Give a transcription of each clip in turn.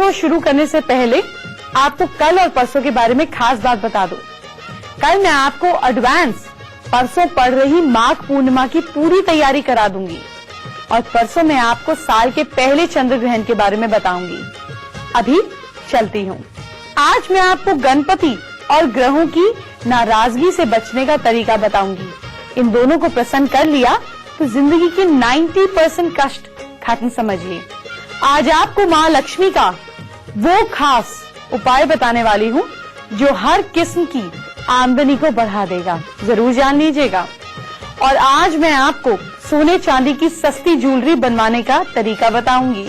Show शुरू करने से पहले आपको कल और परसों के बारे में खास बात बता दूं। कल मैं आपको एडवांस परसों पड़ रही माघ पूर्णिमा की पूरी तैयारी करा दूंगी और परसों मैं आपको साल के पहले चंद्र ग्रहण के बारे में बताऊंगी। अभी चलती हूँ। आज मैं आपको गणपति और ग्रहों की नाराजगी से बचने का तरीका बताऊंगी। इन दोनों को प्रसन्न कर लिया तो जिंदगी के 90% कष्ट खत्म समझिए। आज आपको माँ लक्ष्मी का वो खास उपाय बताने वाली हूँ जो हर किस्म की आमदनी को बढ़ा देगा, जरूर जान लीजिएगा। और आज मैं आपको सोने चांदी की सस्ती ज्वेलरी बनवाने का तरीका बताऊंगी।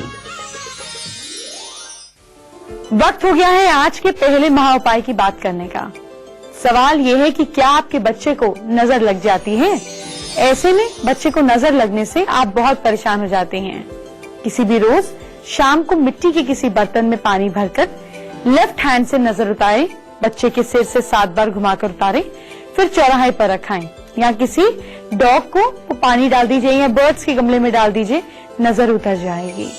वक्त हो गया है आज के पहले महा उपाय की बात करने का। सवाल यह है कि क्या आपके बच्चे को नजर लग जाती है? ऐसे में बच्चे को नजर लगने से आप बहुत परेशान हो जाते हैं। किसी भी रोज शाम को मिट्टी के किसी बर्तन में पानी भरकर लेफ्ट हैंड से नजर उतारे, बच्चे के सिर से 7 बार घुमाकर उतारे, फिर चौराहे पर रखाएं या किसी डॉग को वो पानी डाल दीजिए या बर्ड्स के गमले में डाल दीजिए, नजर उतर जाएगी।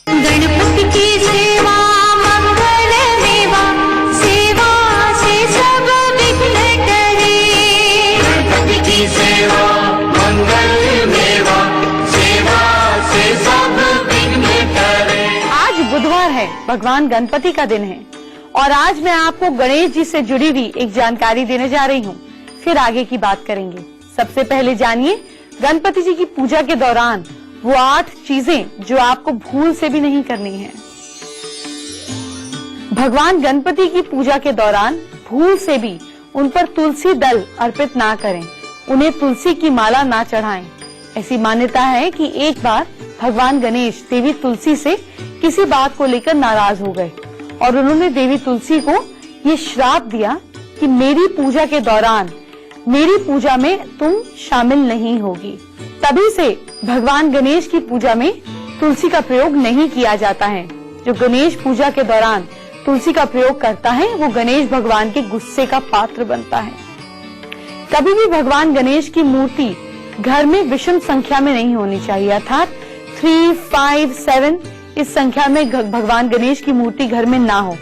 गणपति की सेवा मंगल देवा, सेवा से सब विघ्न टरे। गणपति की सेवा मंगल देवा, सेवा से सब विघ्न टरे। आज बुधवार है, भगवान गणपति का दिन है और आज मैं आपको गणेश जी से जुड़ी हुई एक जानकारी देने जा रही हूँ। फिर आगे की बात करेंगे। सबसे पहले जानिए गणपति जी की पूजा के दौरान वो 8 चीजें जो आपको भूल से भी नहीं करनी है। भगवान गणपति की पूजा के दौरान भूल से भी उन पर तुलसी दल अर्पित ना करें, उन्हें तुलसी की माला ना चढ़ाएं। ऐसी मान्यता है कि एक बार भगवान गणेश देवी तुलसी से किसी बात को लेकर नाराज हो गए और उन्होंने देवी तुलसी को ये श्राप दिया कि मेरी पूजा के दौरान मेरी पूजा में तुम शामिल नहीं होगी। तभी से भगवान गणेश की पूजा में तुलसी का प्रयोग नहीं किया जाता है। जो गणेश पूजा के दौरान तुलसी का प्रयोग करता है वो गणेश भगवान के गुस्से का पात्र बनता है। कभी भी भगवान गणेश की मूर्ति घर में विषम संख्या में नहीं होनी चाहिए, अर्थात 3, 5, 7 इस संख्या में भगवान गणेश की मूर्ति घर में ना हो।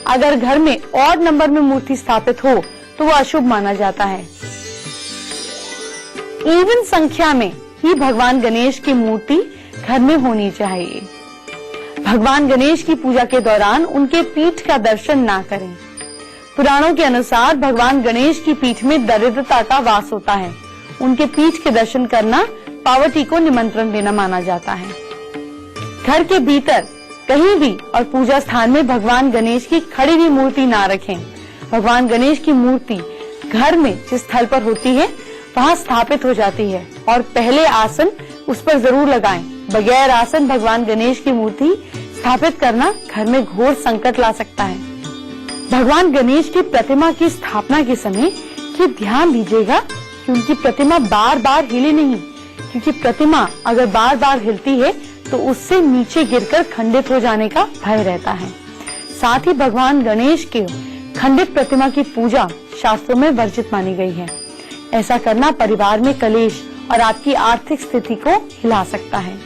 अगर घर में ऑड नंबर में मूर्ति स्थापित हो तो वो अशुभ माना जाता है। इवन संख्या में ही भगवान गणेश की मूर्ति घर में होनी चाहिए। भगवान गणेश की पूजा के दौरान उनके पीठ का दर्शन ना करें। पुराणों के अनुसार भगवान गणेश की पीठ में दरिद्रता का वास होता है। उनके पीठ के दर्शन करना पावर्टी को निमंत्रण देना माना जाता है। घर के भीतर कहीं भी और पूजा स्थान में भगवान गणेश की खड़ी हुई मूर्ति ना रखें। भगवान गणेश की मूर्ति घर में जिस स्थल पर होती है वहाँ स्थापित हो जाती है और पहले आसन उस पर जरूर लगाएं। बगैर आसन भगवान गणेश की मूर्ति स्थापित करना घर में घोर संकट ला सकता है। भगवान गणेश की प्रतिमा की स्थापना के समय ये ध्यान दीजिएगा कि उनकी प्रतिमा बार बार हिले नहीं, क्योंकि प्रतिमा अगर बार बार हिलती है तो उससे नीचे गिरकर खंडित हो जाने का भय रहता है। साथ ही भगवान गणेश के खंडित प्रतिमा की पूजा शास्त्रों में वर्जित मानी गई है। ऐसा करना परिवार में कलेश और आपकी आर्थिक स्थिति को हिला सकता है।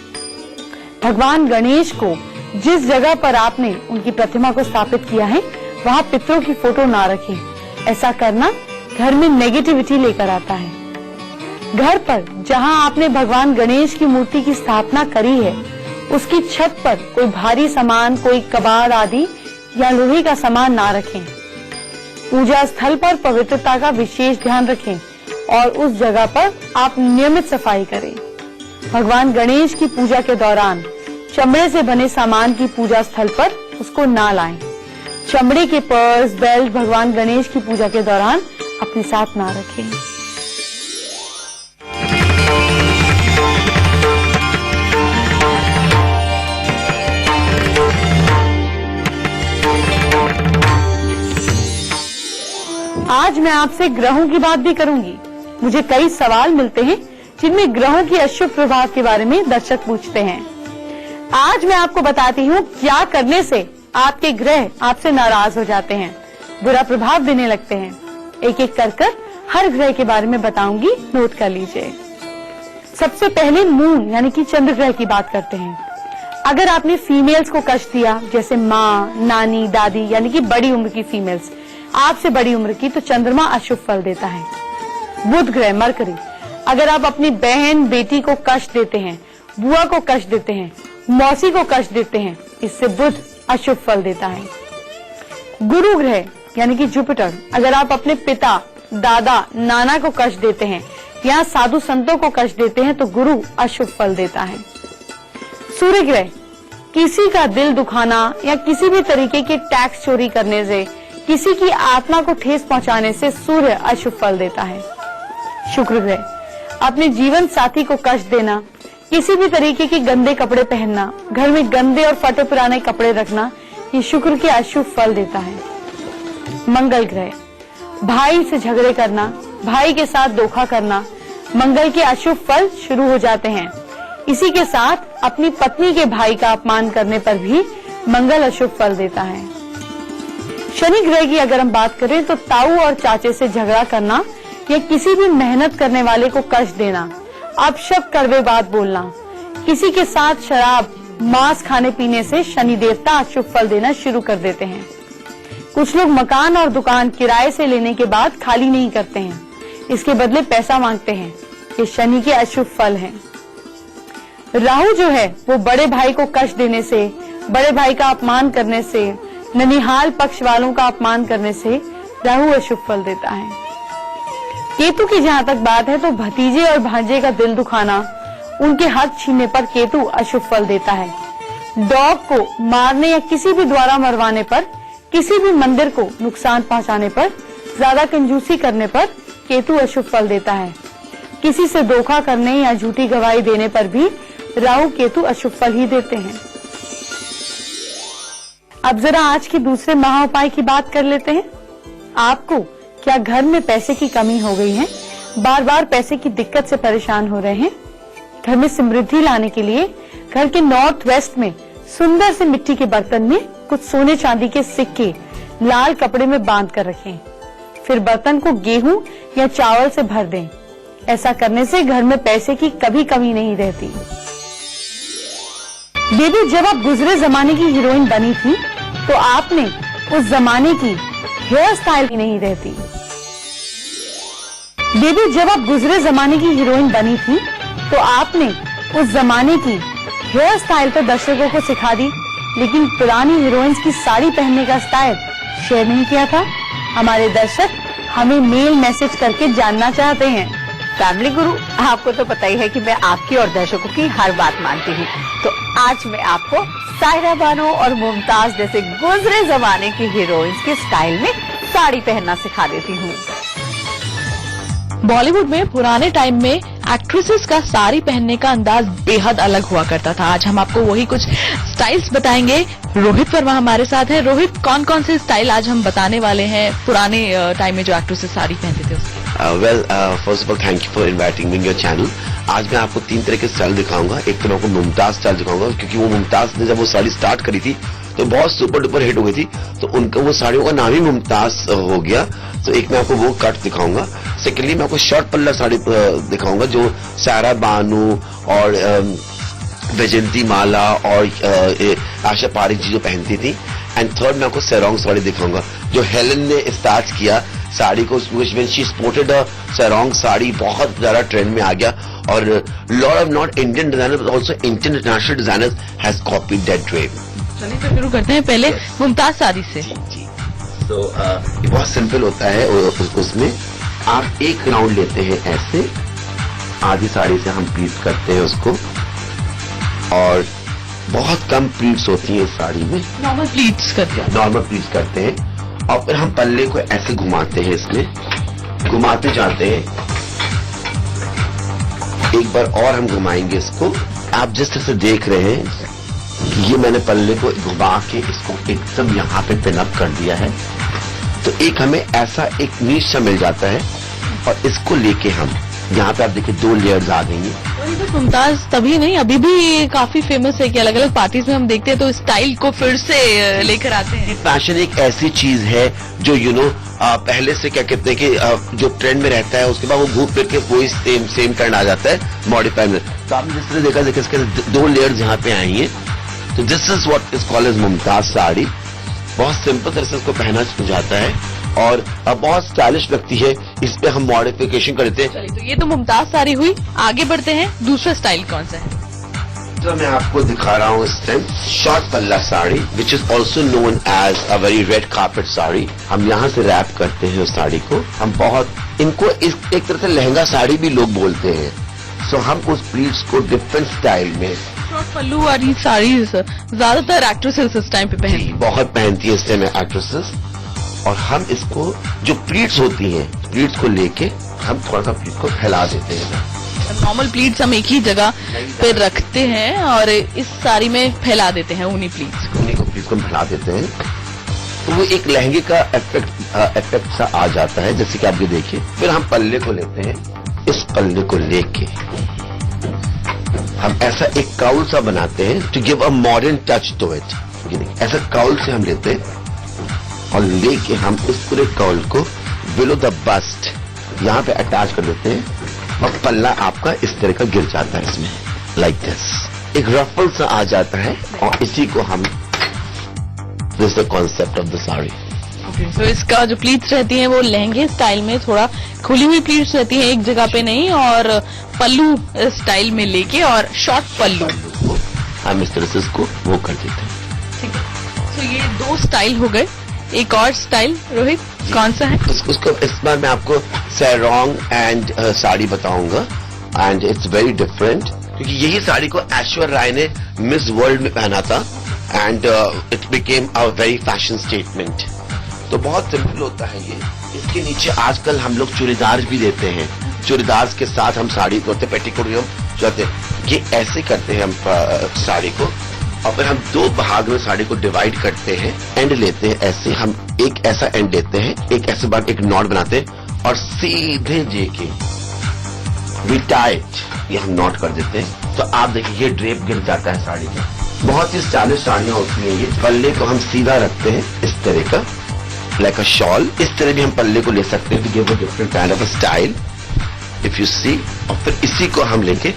भगवान गणेश को जिस जगह पर आपने उनकी प्रतिमा को स्थापित किया है वहाँ पितरों की फोटो ना रखें। ऐसा करना घर में नेगेटिविटी लेकर आता है। घर पर जहाँ आपने भगवान गणेश की मूर्ति की स्थापना करी है उसकी छत पर कोई भारी सामान, कोई कबाड़ आदि या लोहे का सामान ना रखें। पूजा स्थल पर पवित्रता का विशेष ध्यान रखें और उस जगह पर आप नियमित सफाई करें। भगवान गणेश की पूजा के दौरान चमड़े से बने सामान की पूजा स्थल पर उसको ना लाएं। चमड़े के पर्स, बेल्ट भगवान गणेश की पूजा के दौरान अपने साथ ना रखें। आज मैं आपसे ग्रहों की बात भी करूंगी। मुझे कई सवाल मिलते हैं जिनमें ग्रहों की अशुभ प्रभाव के बारे में दर्शक पूछते हैं। आज मैं आपको बताती हूँ क्या करने से आपके ग्रह आपसे नाराज हो जाते हैं, बुरा प्रभाव देने लगते हैं। एक एक कर हर ग्रह के बारे में बताऊंगी, नोट कर लीजिए। सबसे पहले मून यानी कि चंद्र ग्रह की बात करते हैं। अगर आपने फीमेल्स को कष्ट दिया, जैसे माँ, नानी, दादी, यानी कि बड़ी उम्र की फीमेल्स, आपसे बड़ी उम्र की, तो चंद्रमा अशुभ फल देता है। बुध ग्रह मरकरी, अगर आप अपनी बहन, बेटी को कष्ट देते हैं, बुआ को कष्ट देते हैं, मौसी को कष्ट देते हैं, इससे बुध अशुभ फल देता है। गुरु ग्रह यानी कि जुपिटर, अगर आप अपने पिता, दादा, नाना को कष्ट देते हैं या साधु संतों को कष्ट देते हैं, तो गुरु अशुभ फल देता है। सूर्य ग्रह, किसी का दिल दुखाना या किसी भी तरीके के टैक्स चोरी करने से, किसी की आत्मा को ठेस पहुंचाने से सूर्य अशुभ फल देता है। शुक्र ग्रह, अपने जीवन साथी को कष्ट देना, किसी भी तरीके के गंदे कपड़े पहनना, घर में गंदे और फटे पुराने कपड़े रखना, ये शुक्र के अशुभ फल देता है। मंगल ग्रह, भाई से झगड़े करना, भाई के साथ धोखा करना, मंगल के अशुभ फल शुरू हो जाते हैं। इसी के साथ अपनी पत्नी के भाई का अपमान करने पर भी मंगल अशुभ फल देता है। शनि ग्रह की अगर हम बात करें तो ताऊ और चाचे से झगड़ा करना या किसी भी मेहनत करने वाले को कष्ट देना, अपशब्द कड़वे बात बोलना, किसी के साथ शराब, मांस खाने पीने से शनि देवता अशुभ फल देना शुरू कर देते हैं। कुछ लोग मकान और दुकान किराए से लेने के बाद खाली नहीं करते हैं, इसके बदले पैसा मांगते हैं, ये शनि के अशुभ फल हैं। राहु जो है वो बड़े भाई को कष्ट देने से, बड़े भाई का अपमान करने से, ननिहाल पक्ष वालों का अपमान करने से राहु अशुभ फल देता है। केतु की जहाँ तक बात है तो भतीजे और भांजे का दिल दुखाना, उनके हक छीनने पर केतु अशुभ फल देता है। डॉग को मारने या किसी भी द्वारा मरवाने पर, किसी भी मंदिर को नुकसान पहुंचाने पर, ज्यादा कंजूसी करने पर केतु अशुभ फल देता है। किसी से धोखा करने या झूठी गवाही देने पर भी राहु केतु अशुभ फल ही देते हैं। अब जरा आज के दूसरे महा उपाय की बात कर लेते हैं। आपको क्या घर में पैसे की कमी हो गई है, बार बार पैसे की दिक्कत से परेशान हो रहे हैं? घर में समृद्धि लाने के लिए घर के नॉर्थ वेस्ट में सुंदर से मिट्टी के बर्तन में कुछ सोने चांदी के सिक्के लाल कपड़े में बांध कर रखें। फिर बर्तन को गेहूं या चावल से भर दें। ऐसा करने से घर में पैसे की कभी कमी नहीं रहती। बेबी, जब आप गुजरे जमाने की हीरोइन बनी थी तो आपने उस जमाने की हेयर स्टाइल की नहीं रहती। बेबी, जब आप गुजरे जमाने की हीरोइन बनी थी तो आपने उस जमाने की हेयर स्टाइल तो दर्शकों को सिखा दी, लेकिन पुरानी हीरोइंस की साड़ी पहनने का स्टाइल शेयर नहीं किया था। हमारे दर्शक हमें मेल मैसेज करके जानना चाहते हैं। फैमिली गुरु, आपको तो पता ही है कि मैं आपकी और दर्शकों की हर बात मानती हूँ, तो आज मैं आपको सायरा बानो और मुमताज जैसे गुजरे जमाने की हीरोइंस के स्टाइल में साड़ी पहनना सिखा देती हूँ। बॉलीवुड में पुराने टाइम में एक्ट्रेसेस का साड़ी पहनने का अंदाज बेहद अलग हुआ करता था। आज हम आपको वही कुछ स्टाइल्स बताएंगे। रोहित वर्मा हमारे साथ हैं। रोहित, कौन कौन से स्टाइल आज हम बताने वाले हैं पुराने टाइम में जो एक्ट्रेसेस साड़ी पहनते थे उसके? First of all thank you for inviting me in your channel. आज मैं आपको 3 तरह के स्टाइल दिखाऊंगा। एक तो मैं आपको मुमताज स्टाइल दिखाऊंगा, क्योंकि वो मुमताज ने जब वो साड़ी स्टार्ट करी थी तो बहुत सुपर डुपर हिट हो गई थी, तो उनका वो साड़ियों का नाम ही मुमताज हो गया। तो एक मैं आपको वो कट दिखाऊंगा। सेकेंडली मैं आपको शॉर्ट पल्ला साड़ी दिखाऊंगा जो सायरा बानू और वैजयंती माला और आशा पारिक जी जो पहनती थी। एंड थर्ड मैं आपको सेरोंग साड़ी दिखाऊंगा जो हेलन ने स्टार्ट किया साड़ी को। व्हेन शी स्पोर्टेड अ सेरोंग साड़ी बहुत ज्यादा ट्रेंड में आ गया, और lot of not Indian designers but also international designers has copied that trend. चलिए तो शुरू करते हैं पहले मुमताज साड़ी से। जी, तो ये बहुत सिंपल होता है। उसमें आप एक राउंड लेते हैं ऐसे, आधी साड़ी से हम प्लीट करते हैं उसको, और बहुत कम प्लीट्स होती हैं इस साड़ी में। नॉर्मल प्लीट्स करते हैं। नॉर्मल प्लीट्स करते हैं, और फिर हम पल्ले को ऐसे घुमाते हैं, इसमें घुमाते जाते हैं। एक बार और हम घुमाएंगे इसको। आप जिस तरह से देख रहे हैं कि ये मैंने पल्ले को घुमा के इसको एकदम यहाँ पे पिनअप कर दिया है, तो एक हमें ऐसा एक नीच सा मिल जाता है, और इसको लेके हम यहाँ पे आप देखिए 2 लेयर्स आ गई हैं। और ये तो मुमताज तभी नहीं, अभी भी काफी फेमस है कि अलग अलग पार्टीज में हम देखते हैं तो स्टाइल को फिर से लेकर आते हैं। फैशन एक ऐसी चीज है जो पहले से क्या कहते हैं कि जो ट्रेंड में रहता है उसके बाद वो घूम फिर के वही सेम ट्रेंड आ जाता है मॉडिफाई में। तो आपने जिस तरह देखा इसके 2 लेयर्स यहाँ पे आई हैं, तो this is what is called as Mumtaz sari. बहुत सिंपल तरह से इसको पहना जाता है और बहुत स्टाइलिश लगती है। इस पे हम मॉडिफिकेशन करते हैं। चलिए, तो ये तो मुमताज साड़ी हुई। आगे बढ़ते हैं, दूसरा स्टाइल कौन सा है? तो मैं आपको दिखा रहा हूँ इस टाइम शॉर्ट पल्ला sari, which is also known as a very red carpet sari. हम यहाँ से रैप करते हैं उस साड़ी को। हम बहुत इनको एक तरह से लहंगा साड़ी भी लोग बोलते हैं। सो हम उस प्लीट्स को डिफरेंट स्टाइल में, शॉर्ट पल्लू वाली साड़ी ज्यादातर एक्ट्रेसेस इस टाइम पे पहनती हैं। बहुत पहनती है इस टाइम एक्ट्रेसेस। और हम इसको जो प्लीट्स होती हैं, प्लीट्स को लेके हम थोड़ा सा प्लीट को फैला देते हैं। नॉर्मल प्लीट्स हम एक ही जगह पे रखते हैं और इस साड़ी में फैला देते हैं उन्हीं प्लीट्स। उन्हीं को प्लीट्स को फैला देते हैं तो वो एक लहंगे का इफेक्ट सा आ जाता है, जैसे कि आप ये देखिए। फिर हम पल्ले को लेते हैं। इस पल्ले को लेके हम ऐसा एक काउल सा बनाते हैं to give a modern touch to it. ऐसा काउल से हम लेते हैं और लेके हम इस पूरे काउल को बिलो द बस्ट यहाँ पे अटैच कर देते हैं और पल्ला आपका इस तरह का गिर जाता है इसमें, लाइक दिस। एक रफल सा आ जाता है और इसी को हम, this is the concept of the sari. तो इसका जो प्लीट्स रहती हैं वो लहंगे स्टाइल में थोड़ा खुली हुई प्लीट्स रहती है, एक जगह पे नहीं, और पल्लू स्टाइल में लेके और शॉर्ट पल्लू हम इस तरह से इसको वो कर देते हैं। ठीक है। तो ये दो स्टाइल हो गए। एक और स्टाइल रोहित कौन सा है? उसको इस बार मैं आपको सैरोंग एंड साड़ी बताऊंगा एंड इट्स वेरी डिफरेंट, क्योंकि यही साड़ी को ऐश्वर्या राय ने मिस वर्ल्ड में पहना था and it became a very fashion statement. तो बहुत सिंपल होता है ये। इसके नीचे आजकल हम लोग चूड़ीदार भी देते हैं। चूड़ीदार के साथ हम साड़ी करते, पेटीकोट हम चाहते हैं। ये ऐसे करते हैं हम साड़ी को और फिर हम दो भाग में साड़ी को डिवाइड करते हैं। एंड लेते हैं ऐसे, हम एक ऐसा एंड लेते हैं, एक ऐसे बाद एक नॉट बनाते हैं और सीधे जेके वी टाइट ये हम नॉट कर देते हैं। तो आप देखिए ये ड्रेप गिर जाता है साड़ी का। बहुत ही स्टाइलिश साड़ियां होती हैं ये। पल्ले को हम सीधा रखते हैं इस तरह का, लाइक अ शॉल। इस तरह भी हम पल्ले को ले सकते हैं, give a different kind of a style if you see. और फिर इसी को हम लेके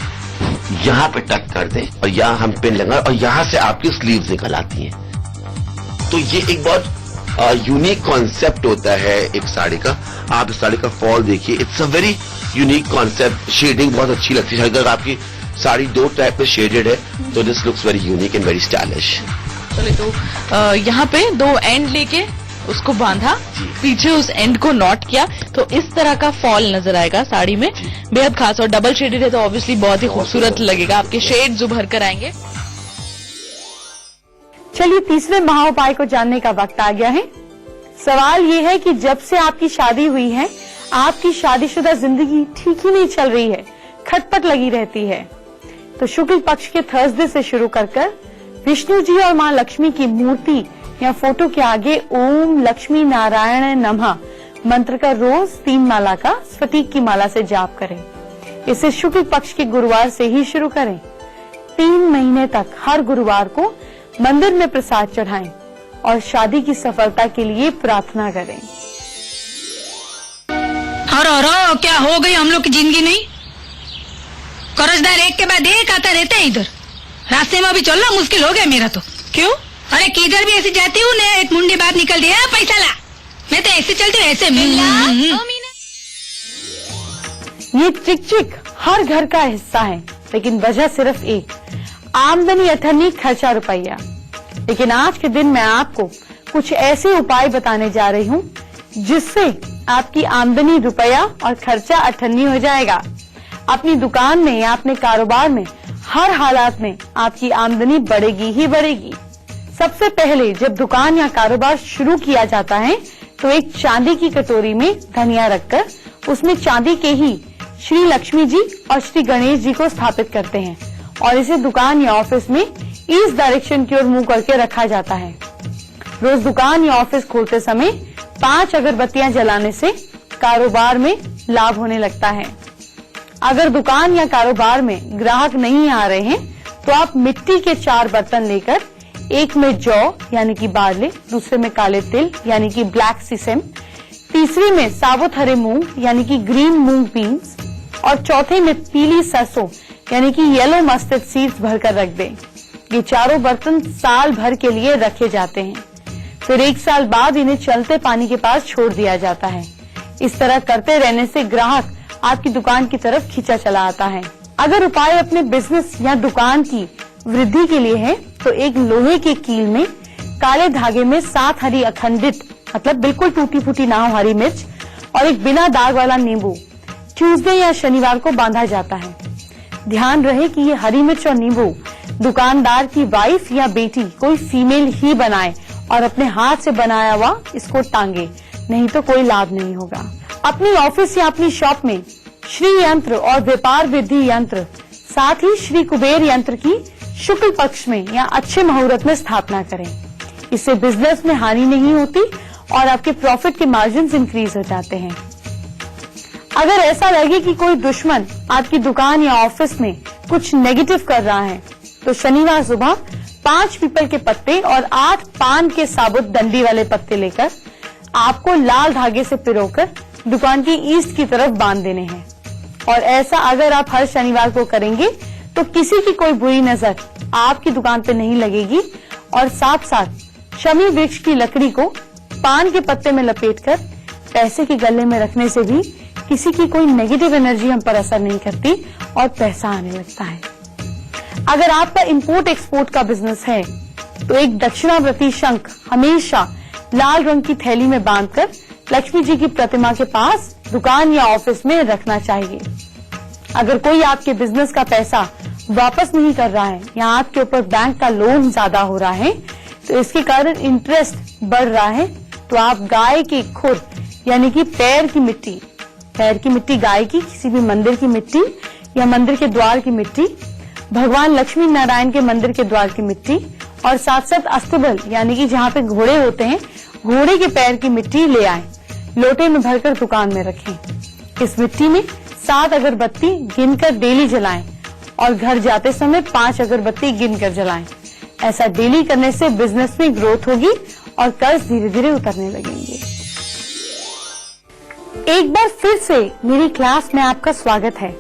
यहाँ पे टक कर दें और यहाँ हम पिन लगा और यहाँ से आपकी स्लीव्स निकल आती हैं। तो ये एक बहुत यूनिक कॉन्सेप्ट होता है एक साड़ी का। आप इस साड़ी का फॉल देखिए, it's a very unique concept. Shading बहुत अच्छी लगती है। अगर आपकी साड़ी दो टाइप में शेडेड है तो this looks very unique and very stylish. चलिए, तो यहाँ पे दो एंड लेके उसको बांधा, पीछे उस एंड को नॉट किया, तो इस तरह का फॉल नजर आएगा साड़ी में। बेहद खास और डबल शेडेड है तो ऑब्वियसली बहुत ही खूबसूरत लगेगा। आपके शेड्स उभर कर आएंगे। चलिए तीसरे महाउपाय को जानने का वक्त आ गया है। सवाल ये है कि जब से आपकी शादी हुई है, आपकी शादीशुदा जिंदगी ठीक ही नहीं चल रही है, खटपट लगी रहती है। तो शुक्ल पक्ष के थर्सडे से शुरू कर विष्णु जी और माँ लक्ष्मी की मूर्ति या फोटो के आगे ओम लक्ष्मी नारायण नमः मंत्र का रोज 3 माला का स्फटिक की माला से जाप करें। इसे शुक्ल पक्ष के गुरुवार से ही शुरू करें। 3 महीने तक हर गुरुवार को मंदिर में प्रसाद चढ़ाएं और शादी की सफलता के लिए प्रार्थना करें। और क्या हो गई हम लोग की जिंदगी नहीं? कर्जदार एक के बाद एक आता रहता है इधर। रास्ते में अभी चलना मुश्किल हो गया मेरा तो। क्यों? अरे किधर भी ऐसे जाती हूँ ना, एक मुंडी बात निकल दिया, पैसा ला। मैं तो ऐसे चलती हूँ, ऐसे। ये चिक चिक हर घर का हिस्सा है, लेकिन वजह सिर्फ एक, आमदनी अठन्नी खर्चा रुपया। लेकिन आज के दिन मैं आपको कुछ ऐसे उपाय बताने जा रही हूँ जिससे आपकी आमदनी रुपया और खर्चा अठन्नी हो जाएगा। अपनी दुकान में या अपने कारोबार में हर हालात में आपकी आमदनी बढ़ेगी ही बढ़ेगी। सबसे पहले जब दुकान या कारोबार शुरू किया जाता है तो एक चांदी की कटोरी में धनिया रखकर उसमें चांदी के ही श्री लक्ष्मी जी और श्री गणेश जी को स्थापित करते हैं और इसे दुकान या ऑफिस में ईस्ट डायरेक्शन की ओर मुंह करके रखा जाता है। रोज दुकान या ऑफिस खोलते समय 5 अगरबत्तियां जलाने से कारोबार में लाभ होने लगता है। अगर दुकान या कारोबार में ग्राहक नहीं आ रहे हैं तो आप मिट्टी के 4 बर्तन लेकर, एक में जौ यानी कि बार्ले, दूसरे में काले तिल यानी कि ब्लैक सीसम, तीसरे में साबुत हरे मूंग यानी कि ग्रीन मूंग बीन्स और चौथे में पीली सरसों यानी कि येलो मस्टर्ड सीड्स भरकर रख दें। ये चारों बर्तन साल भर के लिए रखे जाते हैं, फिर 1 साल बाद इन्हें चलते पानी के पास छोड़ दिया जाता है। इस तरह करते रहने से ग्राहक आपकी दुकान की तरफ खींचा चला आता है। अगर उपाय अपने बिजनेस या दुकान की वृद्धि के लिए है तो एक लोहे के कील में काले धागे में 7 हरी अखंडित, मतलब बिल्कुल टूटी फूटी ना हो, हरी मिर्च और एक बिना दाग वाला नींबू ट्यूसडे या शनिवार को बांधा जाता है। ध्यान रहे कि ये हरी मिर्च और नींबू दुकानदार की वाइफ या बेटी कोई फीमेल ही बनाए और अपने हाथ से बनाया हुआ इसको टांगे, नहीं तो कोई लाभ नहीं होगा। अपनी ऑफिस या अपनी शॉप में श्री यंत्र और व्यापार वृद्धि यंत्र, साथ ही श्री कुबेर यंत्र की शुक्ल पक्ष में या अच्छे मुहूर्त में स्थापना करें। इससे बिजनेस में हानि नहीं होती और आपके प्रॉफिट के मार्जिन इंक्रीज हो जाते हैं। अगर ऐसा लगे कि कोई दुश्मन आपकी दुकान या ऑफिस में कुछ नेगेटिव कर रहा है तो शनिवार सुबह 5 पीपल के पत्ते और 8 पान के साबुत डंडी वाले पत्ते लेकर आपको लाल धागे से पिरोकर दुकान की ईस्ट की तरफ बांध देने हैं। और ऐसा अगर आप हर शनिवार को करेंगे तो किसी की कोई बुरी नजर आपकी दुकान पे नहीं लगेगी और साथ साथ शमी वृक्ष की लकड़ी को पान के पत्ते में लपेटकर पैसे के गले में रखने से भी किसी की कोई नेगेटिव एनर्जी हम पर असर नहीं करती और पैसा आने लगता है। अगर आपका इंपोर्ट एक्सपोर्ट का बिजनेस है तो एक दक्षिणावर्ती शंख हमेशा लाल रंग की थैली में बांधकर लक्ष्मी जी की प्रतिमा के पास दुकान या ऑफिस में रखना चाहिए। अगर कोई आपके बिजनेस का पैसा वापस नहीं कर रहा है या आपके ऊपर बैंक का लोन ज्यादा हो रहा है तो इसके कारण इंटरेस्ट बढ़ रहा है तो आप गाय के खुर यानी कि पैर की मिट्टी गाय की, किसी भी मंदिर की मिट्टी या मंदिर के द्वार की मिट्टी, भगवान लक्ष्मी नारायण के मंदिर के द्वार की मिट्टी और साथ साथ अस्तबल यानी कि जहाँ पे घोड़े होते हैं, घोड़े के पैर की मिट्टी ले आए, लोटे में भरकर दुकान में रखें। इस मिट्टी में 7 अगरबत्ती गिनकर डेली जलाएं और घर जाते समय 5 अगरबत्ती गिनकर जलाएं। ऐसा डेली करने से बिजनेस में ग्रोथ होगी और कर्ज धीरे धीरे उतरने लगेंगे। एक बार फिर से मेरी क्लास में आपका स्वागत है।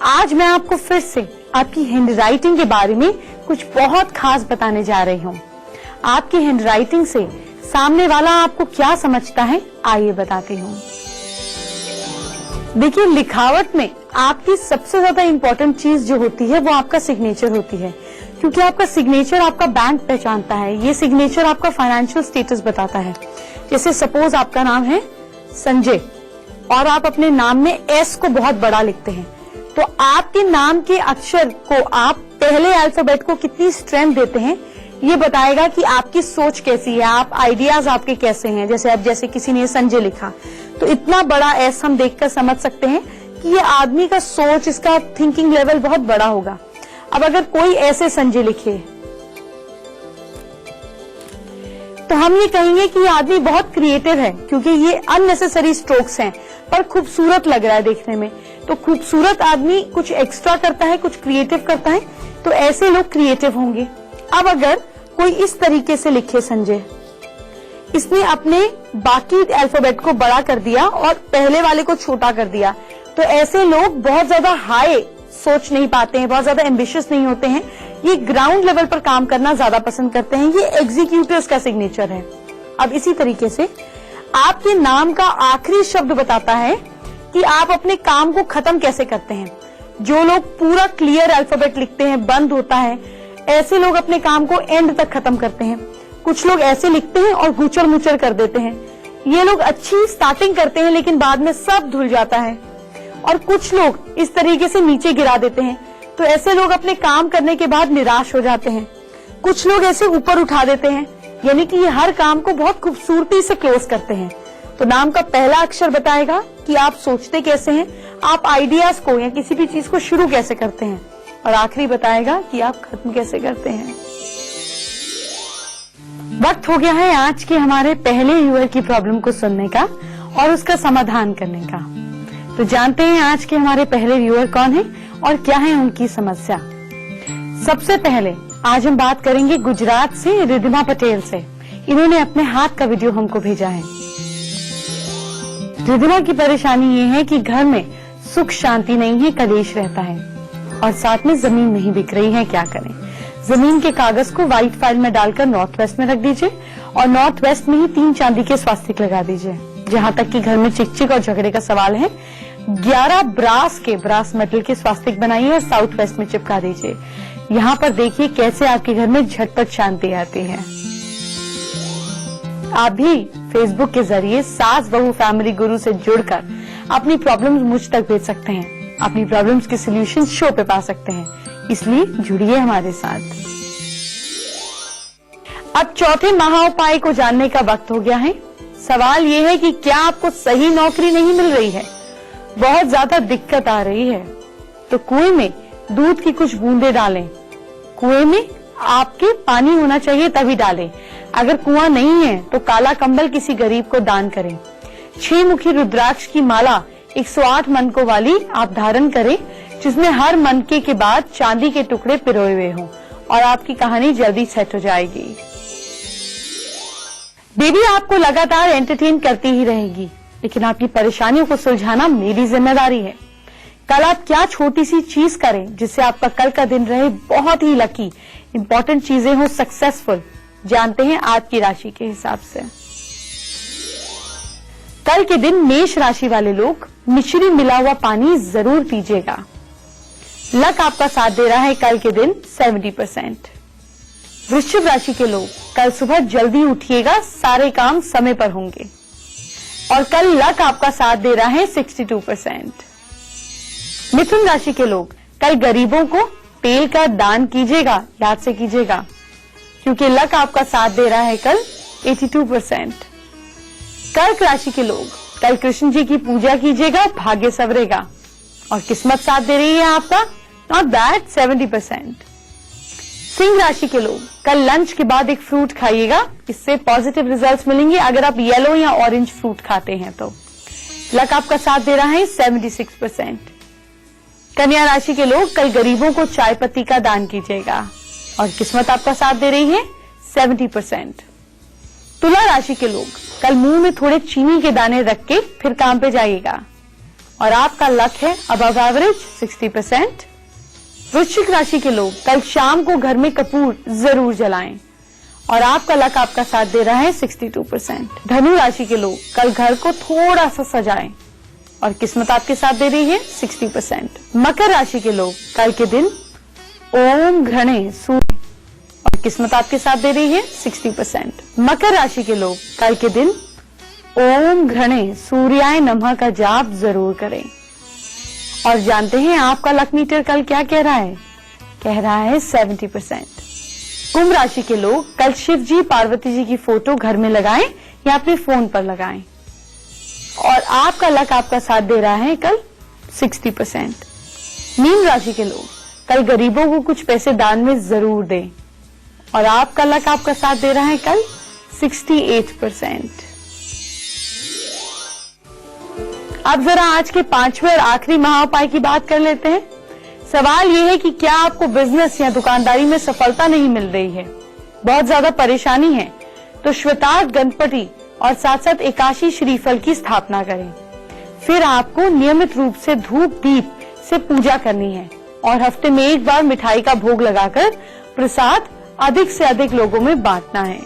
आज मैं आपको फिर से आपकी हैंडराइटिंग के बारे में कुछ बहुत खास बताने जा रही हूँ। आपकी हैंडराइटिंग से सामने वाला आपको क्या समझता है, आइए बताती हूँ। देखिए, लिखावट में आपकी सबसे ज्यादा इम्पोर्टेंट चीज जो होती है वो आपका सिग्नेचर होती है, क्योंकि आपका सिग्नेचर आपका बैंक पहचानता है। ये सिग्नेचर आपका फाइनेंशियल स्टेटस बताता है। जैसे सपोज आपका नाम है संजय और आप अपने नाम में एस को बहुत बड़ा लिखते हैं, तो आपके नाम के अक्षर को आप पहले अल्फाबेट को कितनी स्ट्रेंथ देते हैं ये बताएगा कि आपकी सोच कैसी है, आप आइडियाज आपके कैसे हैं। जैसे किसी ने संजय लिखा तो इतना बड़ा एस हम देखकर समझ सकते हैं कि ये आदमी का सोच, इसका थिंकिंग लेवल बहुत बड़ा होगा। अब अगर कोई ऐसे संजय लिखे तो हम ये कहेंगे कि ये आदमी बहुत क्रिएटिव है, क्योंकि ये अननेसेसरी स्ट्रोक्स हैं पर खूबसूरत लग रहा है देखने में। तो खूबसूरत आदमी कुछ एक्स्ट्रा करता है, कुछ क्रिएटिव करता है, तो ऐसे लोग क्रिएटिव होंगे। अब अगर कोई इस तरीके से लिखे संजय, इसने अपने बाकी अल्फाबेट को बड़ा कर दिया और पहले वाले को छोटा कर दिया, तो ऐसे लोग बहुत ज्यादा हाई सोच नहीं पाते हैं, बहुत ज्यादा एम्बिशियस नहीं होते हैं, ये ग्राउंड लेवल पर काम करना ज्यादा पसंद करते हैं। ये एग्जीक्यूटिव्स का सिग्नेचर है। अब इसी तरीके से आपके नाम का आखिरी शब्द बताता है कि आप अपने काम को खत्म कैसे करते हैं। जो लोग पूरा क्लियर अल्फाबेट लिखते हैं, बंद होता है, ऐसे लोग अपने काम को एंड तक खत्म करते हैं। कुछ लोग ऐसे लिखते हैं और गुचर मुचर कर देते हैं। ये लोग अच्छी स्टार्टिंग करते हैं लेकिन बाद में सब धुल जाता है। और कुछ लोग इस तरीके से नीचे गिरा देते हैं, तो ऐसे लोग अपने काम करने के बाद निराश हो जाते हैं। कुछ लोग ऐसे ऊपर उठा देते हैं, यानी कि ये हर काम को बहुत खूबसूरती से क्लोज करते हैं। तो नाम का पहला अक्षर बताएगा कि आप सोचते कैसे हैं, आप आइडियाज को या किसी भी चीज को शुरू कैसे करते हैं, और आखिरी बताएगा कि आप खत्म कैसे करते हैं। वक्त हो गया है आज के हमारे पहले व्यूअर की प्रॉब्लम को सुनने का और उसका समाधान करने का। तो जानते हैं आज के हमारे पहले व्यूअर कौन है और क्या है उनकी समस्या। सबसे पहले आज हम बात करेंगे गुजरात से रिद्धिमा पटेल से। इन्होंने अपने हाथ का वीडियो हमको भेजा है। रिद्धिमा की परेशानी ये है कि घर में सुख शांति नहीं है, कलेश रहता है और साथ में जमीन नहीं बिक रही है, क्या करें। जमीन के कागज को व्हाइट फाइल में डालकर नॉर्थ वेस्ट में रख दीजिए और नॉर्थ वेस्ट में ही 3 चांदी के स्वास्तिक लगा दीजिए। जहां तक कि घर में चिकचिक और झगड़े का सवाल है, 11 ब्रास मेटल के स्वास्तिक बनाइए और साउथ वेस्ट में चिपका दीजिए। यहाँ पर देखिए कैसे आपके घर में झटपट शांति आती है। आप भी फेसबुक के जरिए सास बहू फैमिली गुरु से जुड़कर अपनी प्रॉब्लम्स मुझ तक भेज सकते हैं, अपनी प्रॉब्लम्स के सॉल्यूशंस शो पे पा सकते हैं, इसलिए जुड़िए हमारे साथ। अब चौथे महाउपाय को जानने का वक्त हो गया है। सवाल ये है कि क्या आपको सही नौकरी नहीं मिल रही है, बहुत ज्यादा दिक्कत आ रही है, तो कुएं में दूध की कुछ बूंदे डालें। कुएं में आपके पानी होना चाहिए तभी डालें। अगर कुआं नहीं है तो काला कंबल किसी गरीब को दान करें। 6 मुखी रुद्राक्ष की माला 108 मनकों वाली आप धारण करें, जिसमें हर मनके के बाद चांदी के टुकड़े पिरोए हुए हों, और आपकी कहानी जल्दी सेट हो जाएगी। बेबी आपको लगातार एंटरटेन करती ही रहेगी, लेकिन आपकी परेशानियों को सुलझाना मेरी जिम्मेदारी है। कल आप क्या छोटी सी चीज करें जिससे आपका कल का दिन रहे बहुत ही लकी, इंपॉर्टेंट चीजें हो सक्सेसफुल, जानते हैं आज की राशि के हिसाब से। कल के दिन मेष राशि वाले लोग मिश्री मिला हुआ पानी जरूर पीजिएगा। लक आपका साथ दे रहा है कल के दिन 70%। वृश्चिक राशि के लोग कल सुबह जल्दी उठिएगा, सारे काम समय पर होंगे। और कल लक आपका साथ दे रहा है 62%। मिथुन राशि के लोग कल गरीबों को तेल का दान कीजिएगा, याद से कीजिएगा, क्योंकि लक आपका साथ दे रहा है कल 82%। कर्क राशि के लोग कल कृष्ण जी की पूजा कीजिएगा, भाग्य संवरेगा। और किस्मत साथ दे रही है आपका, नॉट बैड, 70%। सिंह राशि के लोग कल लंच के बाद एक फ्रूट खाइएगा, इससे पॉजिटिव रिजल्ट्स मिलेंगे अगर आप येलो या ऑरेंज फ्रूट खाते हैं तो। लक आपका साथ दे रहा है 76%। कन्या राशि के लोग कल गरीबों को चाय पत्ती का दान कीजिएगा, और किस्मत आपका साथ दे रही है 70%। तुला राशि के लोग कल मुंह में थोड़े चीनी के दाने रख के फिर काम पे जाइएगा, और आपका लक है अबव एवरेज 60%। वृश्चिक राशि के लोग कल शाम को घर में कपूर जरूर जलाएं, और आपका लक आपका साथ दे रहा है 62%। धनु राशि के लोग कल घर को थोड़ा सा सजाएं, और किस्मत आपके साथ दे रही है 60%। मकर राशि के लोग कल के दिन ओम घृणे सूर्य, और किस्मत आपके साथ दे रही है 60%। मकर राशि के लोग कल के दिन ओम घृणे सूर्याय नमः का जाप जरूर करें। और जानते हैं आपका लक मीटर कल क्या कह रहा है? कह रहा है 70%। कुंभ राशि के लोग कल शिव जी पार्वती जी की फोटो घर में लगाएं या अपने फोन पर लगाएं, और आपका लक आपका साथ दे रहा है कल 60%। मीन राशि के लोग कल गरीबों को कुछ पैसे दान में जरूर दें, और आपका लक आपका साथ दे रहा है कल 68%। अब जरा आज के 5वें और आखिरी महाउपाय की बात कर लेते हैं। सवाल यह है कि क्या आपको बिजनेस या दुकानदारी में सफलता नहीं मिल रही है, बहुत ज्यादा परेशानी है, तो श्वेतार्क गणपति और साथ साथ एकाशी श्रीफल की स्थापना करें। फिर आपको नियमित रूप से धूप दीप से पूजा करनी है, और हफ्ते में एक बार मिठाई का भोग लगाकर प्रसाद अधिक से अधिक लोगों में बांटना है।